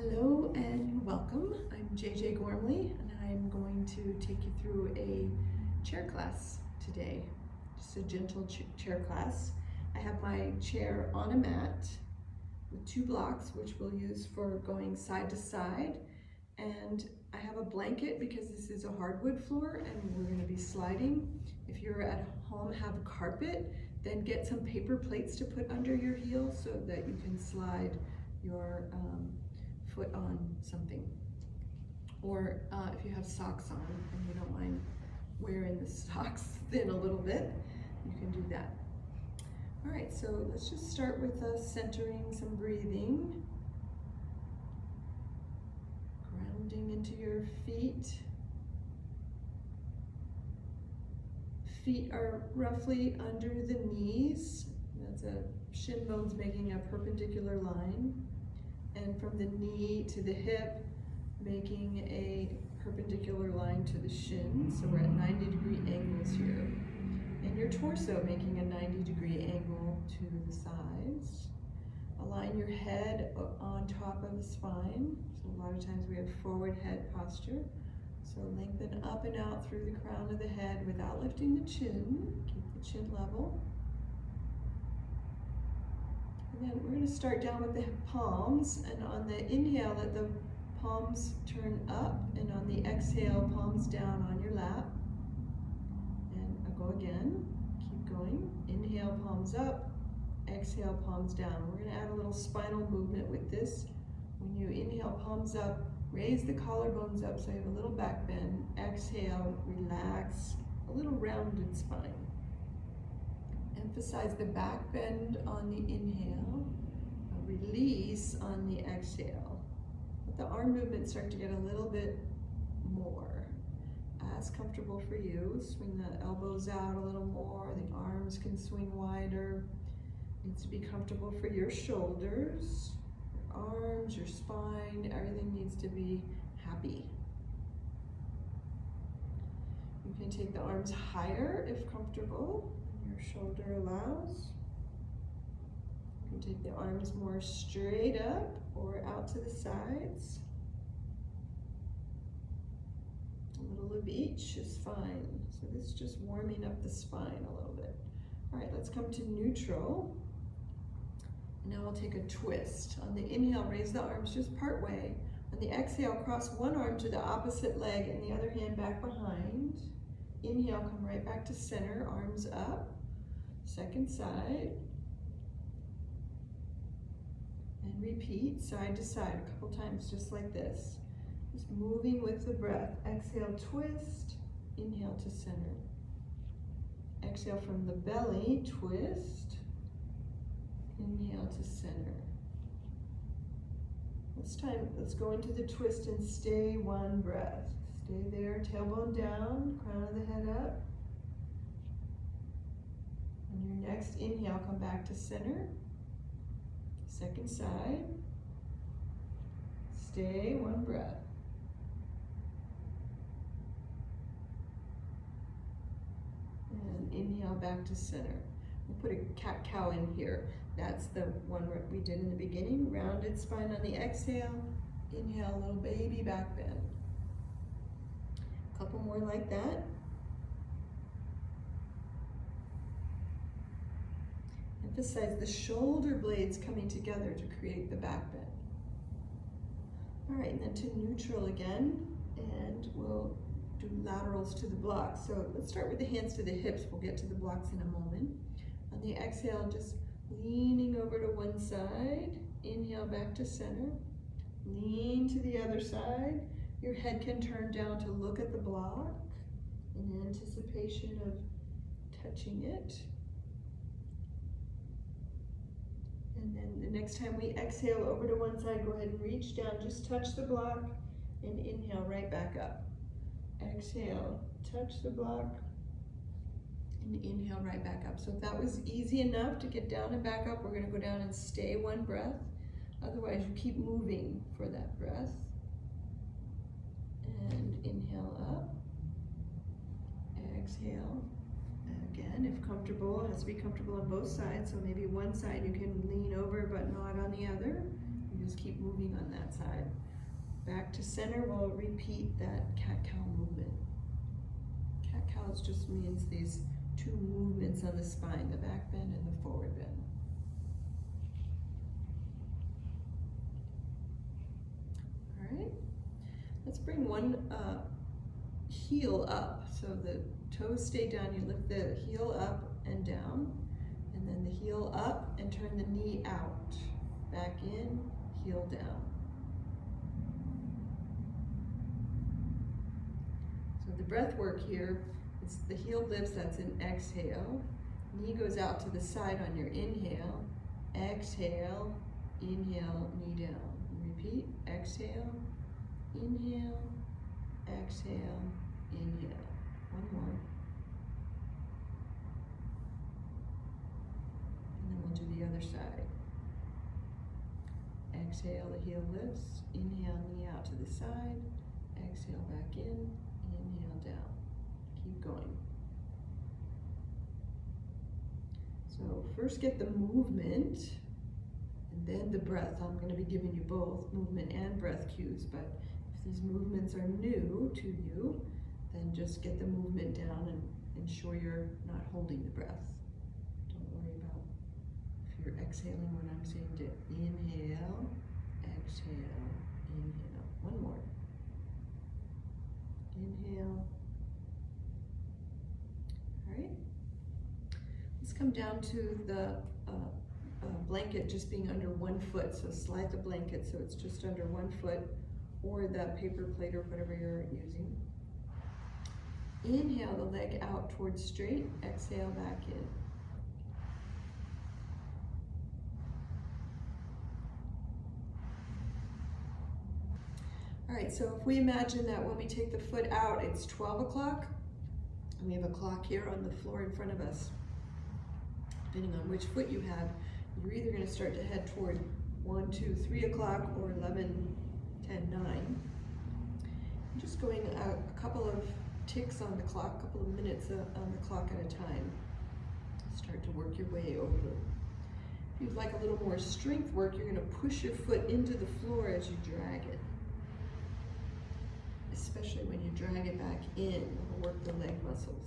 Hello and welcome. I'm JJ Gormley and I'm going to take you through a chair class today. Just a gentle chair class. I have my chair on a mat with two blocks which we'll use for going side to side, and I have a blanket because this is a hardwood floor and we're going to be sliding. If you're at home, have a carpet, then get some paper plates to put under your heels so that you can slide your foot on something. Or if you have socks on and you don't mind wearing the socks thin a little bit, you can do that. All right, so let's just start with centering, some breathing. Grounding into your feet. Feet are roughly under the knees. That's a shin bones making a perpendicular line. And from the knee to the hip, making a perpendicular line to the shin. So we're at 90-degree angles here. And your torso making a 90-degree angle to the sides. Align your head on top of the spine. So a lot of times we have forward head posture. So lengthen up and out through the crown of the head without lifting the chin. Keep the chin level. And then we're going to start down with the palms, and on the inhale, let the palms turn up, and on the exhale, palms down on your lap. And I'll go again, keep going. Inhale, palms up, exhale, palms down. We're going to add a little spinal movement with this. When you inhale, palms up, raise the collarbones up so you have a little back bend. Exhale, relax, a little rounded spine. Emphasize the back bend on the inhale, a release on the exhale. Let the arm movement start to get a little bit more. As comfortable for you, swing the elbows out a little more, the arms can swing wider. Needs to be comfortable for your shoulders, your arms, your spine, everything needs to be happy. You can take the arms higher if comfortable. Your shoulder allows. You can take the arms more straight up or out to the sides. A little of each is fine. So this is just warming up the spine a little bit. All right, let's come to neutral. Now we'll take a twist. On the inhale, raise the arms just part way. On the exhale, cross one arm to the opposite leg and the other hand back behind. Inhale, come right back to center, arms up. Second side. And repeat side to side a couple times just like this. Just moving with the breath. Exhale, twist. Inhale to center. Exhale from the belly, twist. Inhale to center. This time, let's go into the twist and stay one breath. Stay there, tailbone down, crown of the head up. On your next inhale, come back to center. Second side. Stay one breath. And inhale back to center. We'll put a cat-cow in here. That's the one we did in the beginning. Rounded spine on the exhale. Inhale, little baby back bend. A couple more like that. Emphasize the shoulder blades coming together to create the back bend. All right, and then to neutral again, and we'll do laterals to the blocks. So let's start with the hands to the hips. We'll get to the blocks in a moment. On the exhale, just leaning over to one side. Inhale back to center. Lean to the other side. Your head can turn down to look at the block in anticipation of touching it. And then the next time we exhale over to one side, go ahead and reach down, just touch the block, and inhale right back up. Exhale, touch the block, and inhale right back up. So if that was easy enough to get down and back up, we're going to go down and stay one breath. Otherwise, you keep moving for that breath. And inhale up. Exhale. Again, if comfortable, it has to be comfortable on both sides. So maybe one side you can lean over but not on the other. just keep moving on that side. Back to center, we'll repeat that cat-cow movement. Cat-cows just means these two movements on the spine, the back bend and the forward bend. All right, let's bring one heel up. So the toes stay down, you lift the heel up and down, and then the heel up and turn the knee out. Back in, heel down. So the breath work here, it's the heel lifts, that's an exhale. Knee goes out to the side on your inhale. Exhale, inhale, knee down. Repeat, exhale, inhale, exhale, inhale. One more. And then we'll do the other side. Exhale, the heel lifts. Inhale, knee out to the side. Exhale, back in. Inhale, down. Keep going. So first get the movement, and then the breath. I'm going to be giving you both movement and breath cues, but if these movements are new to you, then just get the movement down and ensure you're not holding the breath. Don't worry about if you're exhaling when I'm saying to inhale, exhale, inhale. One more. Inhale. All right. Let's come down to the blanket just being under 1 foot. So slide the blanket so it's just under 1 foot, or the paper plate or whatever you're using. Inhale the leg out towards straight, exhale back in. All right, so if we imagine that when we take the foot out, it's 12 o'clock, and we have a clock here on the floor in front of us. Depending on which foot you have, you're either going to start to head toward 1, 2, 3 o'clock or 11, 10, 9. I'm just going a couple of ticks on the clock, a couple of minutes on the clock at a time. Start to work your way over. If you'd like a little more strength work, you're going to push your foot into the floor as you drag it. Especially when you drag it back in, it'll work the leg muscles.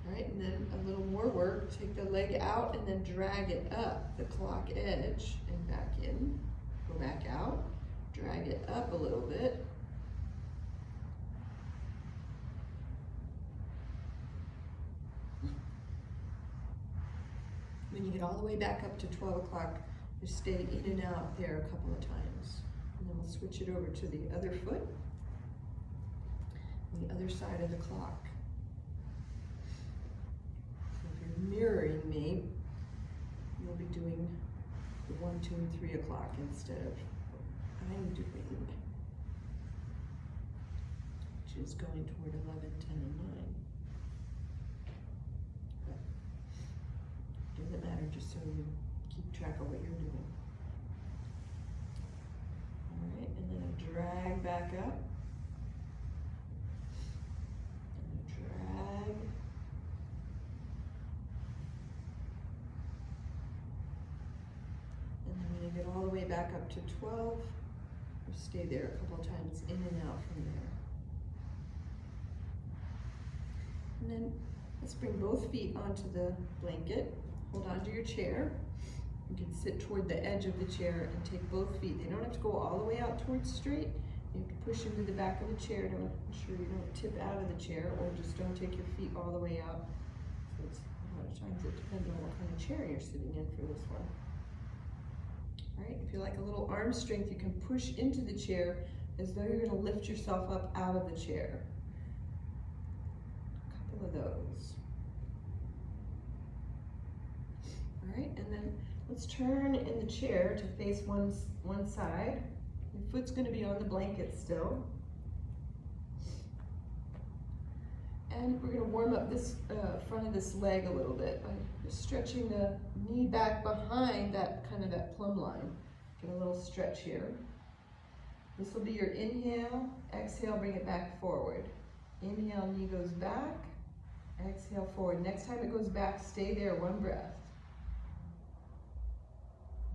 All right, and then a little more work. Take the leg out and then drag it up the clock edge and back in. Go back out, drag it up a little bit. When you get all the way back up to 12 o'clock, just stay in and out there a couple of times. And then we'll switch it over to the other foot, on the other side of the clock. So if you're mirroring me, you'll be doing the 1, 2, and 3 o'clock instead of what I'm doing, which is going toward 11, 10, and 9. But it doesn't matter, just so you keep track of what you're doing. All right, and then a drag back up. And a drag. And then when you get all the way back up to 12, just stay there a couple of times, in and out from there. And then let's bring both feet onto the blanket. Hold on to your chair. You can sit toward the edge of the chair and take both feet. They don't have to go all the way out towards straight. You have to push into the back of the chair to ensure you don't tip out of the chair, or just don't take your feet all the way out. So it's, a lot of times it depends on what kind of chair you're sitting in for this one. All right, if you like a little arm strength, you can push into the chair as though you're going to lift yourself up out of the chair. A couple of those. All right, and then let's turn in the chair to face one side. Your foot's going to be on the blanket still. And we're going to warm up this front of this leg a little bit by just stretching the knee back behind that kind of that plumb line. Get a little stretch here. This will be your inhale. Exhale, bring it back forward. Inhale, knee goes back. Exhale, forward. Next time it goes back, stay there, one breath.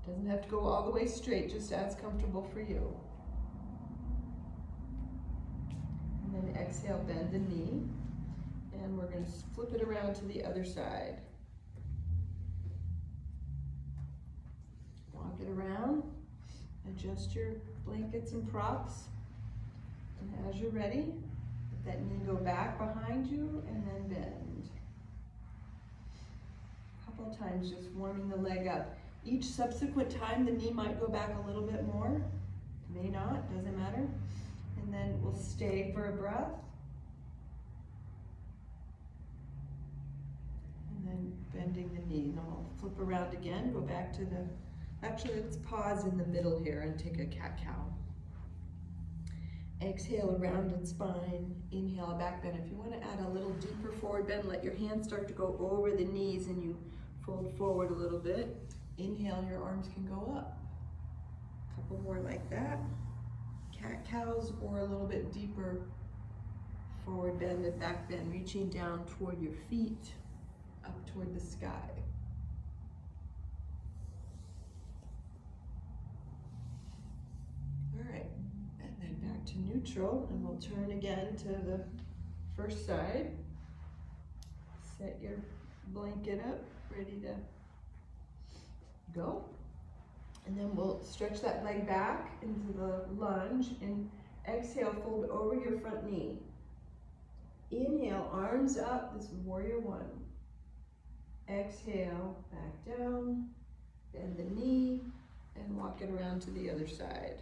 Doesn't have to go all the way straight, just as comfortable for you. And then exhale, bend the knee. And we're going to flip it around to the other side. Walk it around. Adjust your blankets and props. And as you're ready, let that knee go back behind you and then bend. A couple of times just warming the leg up. Each subsequent time the knee might go back a little bit more. May not, doesn't matter. And then we'll stay for a breath. And then bending the knee. Then we'll flip around again, go back to the, actually let's pause in the middle here and take a cat-cow. Exhale, a rounded spine. Inhale, a back bend. If you want to add a little deeper forward bend, let your hands start to go over the knees and you fold forward a little bit. Inhale, your arms can go up. A couple more like that. Cat-cows, or a little bit deeper forward bend and back bend, reaching down toward your feet, up toward the sky. All right, and then back to neutral, and we'll turn again to the first side. Set your blanket up, ready to go. And then we'll stretch that leg back into the lunge and exhale, fold over your front knee. Inhale, arms up, this is warrior one. Exhale, back down, bend the knee, and walk it around to the other side.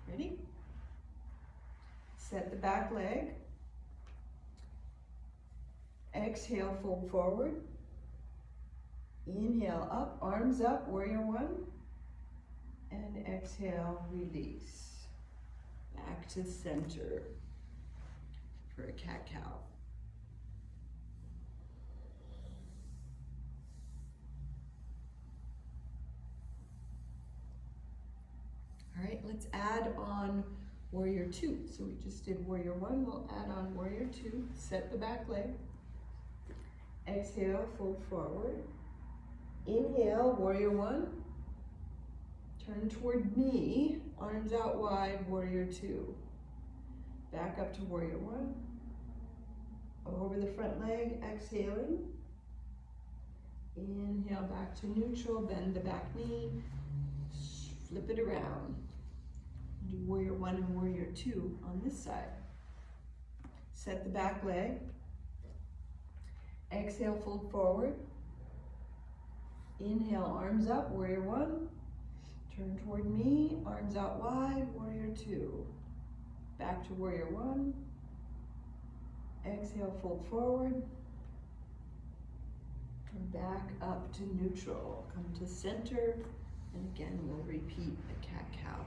Ready? Set the back leg. Exhale, fold forward. Inhale, up, arms up, warrior one. And exhale, release. Back to center for a cat-cow. All right, let's add on warrior two. So we just did warrior one, we'll add on warrior two. Set the back leg. Exhale, fold forward. Inhale, warrior one. Turn toward me, arms out wide, warrior two. Back up to warrior one. Over the front leg, exhaling. Inhale, back to neutral, bend the back knee. Flip it around. Do warrior one and warrior two on this side. Set the back leg. Exhale, fold forward. Inhale, arms up, warrior one. Turn toward me, arms out wide, warrior two. Back to warrior one. Exhale, fold forward. And back up to neutral. Come to center. And again, we'll repeat the cat-cow.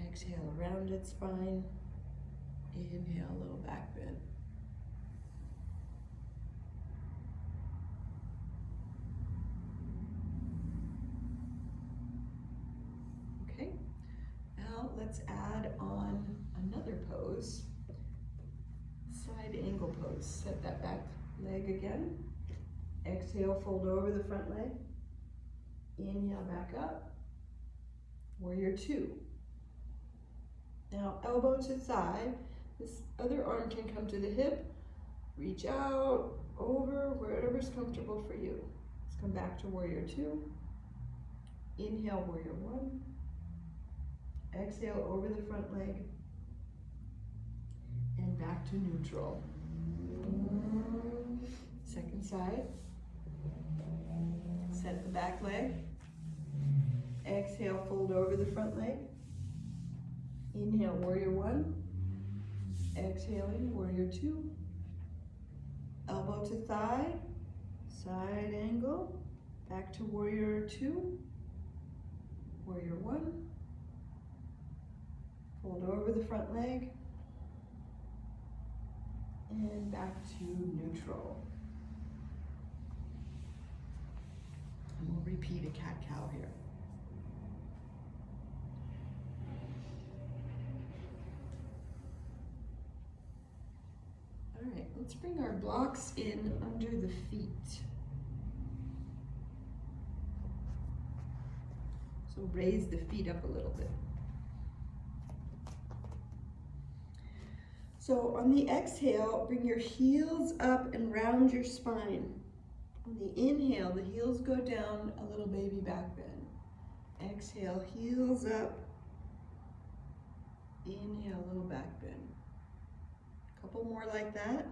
Exhale, rounded spine. Inhale, a little back bend. Okay, now let's add on another pose. Side angle pose. Set that back leg again. Exhale, fold over the front leg. Inhale, back up. Warrior two. Now, elbow to thigh. This other arm can come to the hip. Reach out, over, wherever's comfortable for you. Let's come back to warrior two. Inhale, warrior one. Exhale, over the front leg. And back to neutral. Second side. Set the back leg. Exhale, fold over the front leg. Inhale, warrior one. Exhaling, warrior two. Elbow to thigh, side angle. Back to warrior two. Warrior one. Fold over the front leg. And back to neutral. And we'll repeat a cat-cow here. All All right, let's bring our blocks in under the feet. So raise the feet up a little bit. So on the exhale, bring your heels up and round your spine. On the inhale, the heels go down, a little baby back bend. Exhale, heels up. Inhale, a little back bend. A couple more like that.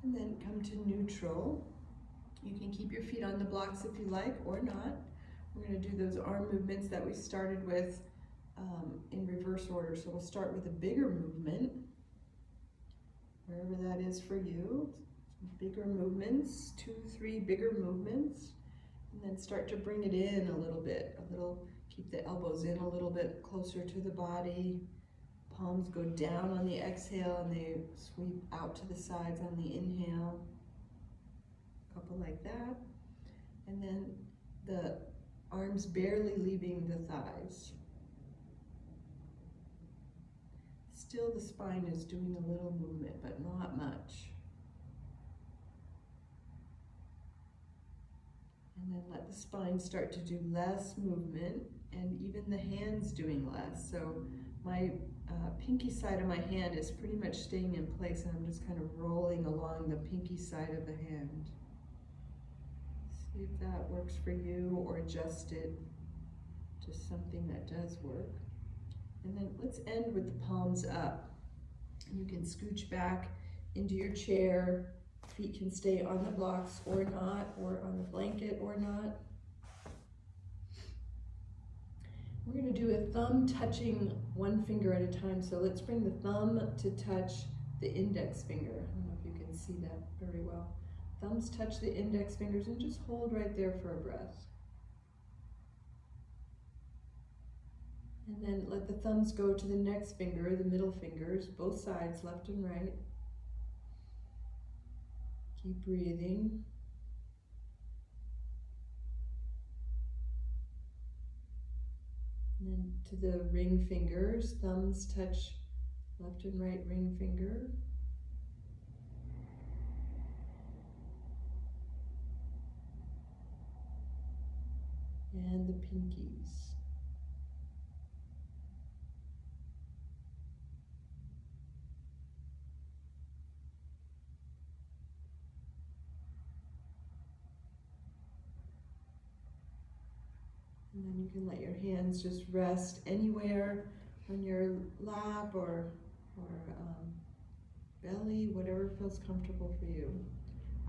And then come to neutral. You can keep your feet on the blocks if you like or not. We're going to do those arm movements that we started with in reverse order. So we'll start with a bigger movement, wherever that is for you. Bigger movements, 2, 3 bigger movements, and then start to bring it in a little bit. Keep the elbows in a little bit closer to the body. Palms go down on the exhale and they sweep out to the sides on the inhale. A couple like that. And then the arms barely leaving the thighs. Still the spine is doing a little movement, but not much. And then let the spine start to do less movement, and even the hands doing less. So my pinky side of my hand is pretty much staying in place, and I'm just kind of rolling along the pinky side of the hand. See if that works for you, or adjust it to something that does work. And then let's end with the palms up. You can scooch back into your chair. Feet can stay on the blocks or not, or on the blanket or not. We're going to do a thumb touching one finger at a time. So let's bring the thumb to touch the index finger. I don't know if you can see that very well. Thumbs touch the index fingers and just hold right there for a breath. And then let the thumbs go to the next finger, the middle fingers, both sides, left and right. Keep breathing. And then to the ring fingers, thumbs touch left and right ring finger. And the pinkies. And then you can let your hands just rest anywhere on your lap or belly, whatever feels comfortable for you.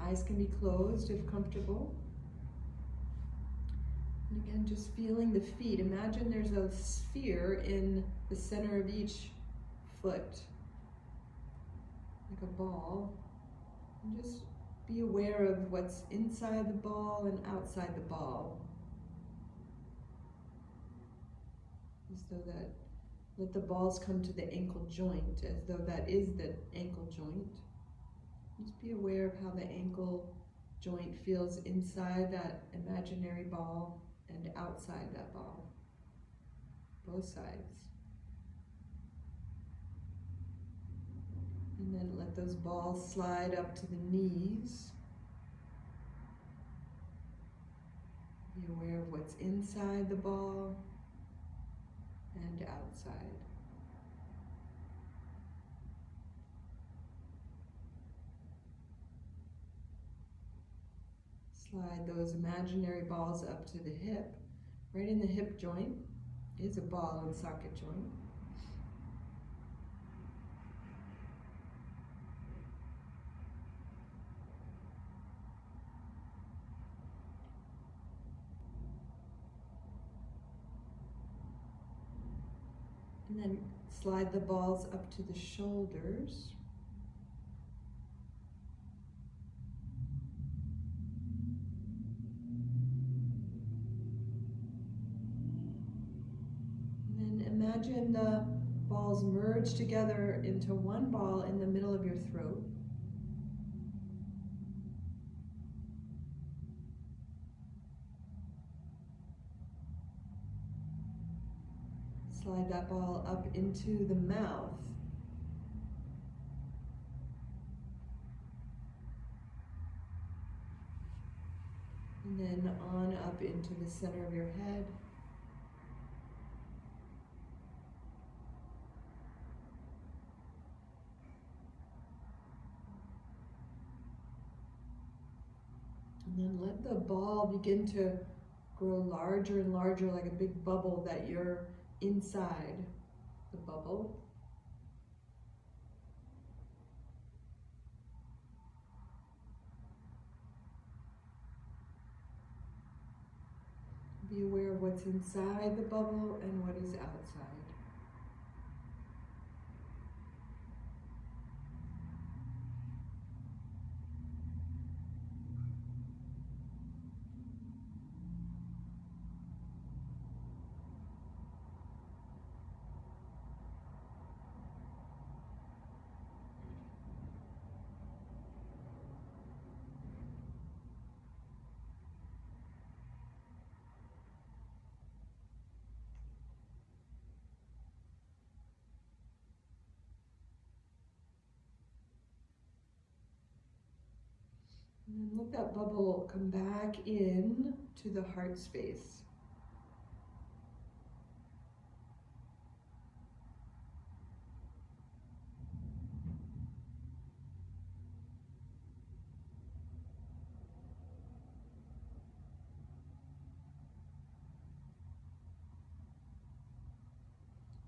Eyes can be closed if comfortable. And again, just feeling the feet. Imagine there's a sphere in the center of each foot, like a ball. And just be aware of what's inside the ball and outside the ball. As though that, let the balls come to the ankle joint, as though that is the ankle joint. Just be aware of how the ankle joint feels inside that imaginary ball and outside that ball, both sides. And then let those balls slide up to the knees. Be aware of what's inside the ball and outside. Slide those imaginary balls up to the hip. Right in the hip joint is a ball and socket joint. And then slide the balls up to the shoulders. And then imagine the balls merge together into one ball in the middle of your throat. slide that ball up into the mouth. And then on up into the center of your head. And then let the ball begin to grow larger and larger, like a big bubble, that you're inside the bubble. Be aware of what's inside the bubble and what is outside. And then let that bubble come back in to the heart space.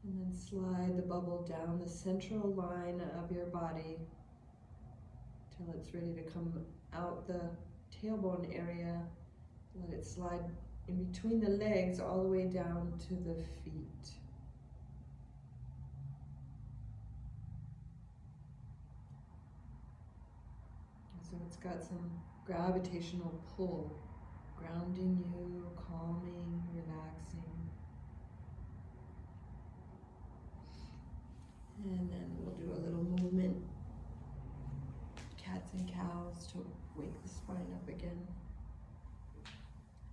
And then slide the bubble down the central line of your body till it's ready to come out the tailbone area. Let it slide in between the legs all the way down to the feet. So it's got some gravitational pull, grounding you, calming, relaxing. And then we'll do a little movement, cats and cows, to wake the spine up again.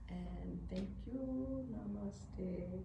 And thank you. Namaste.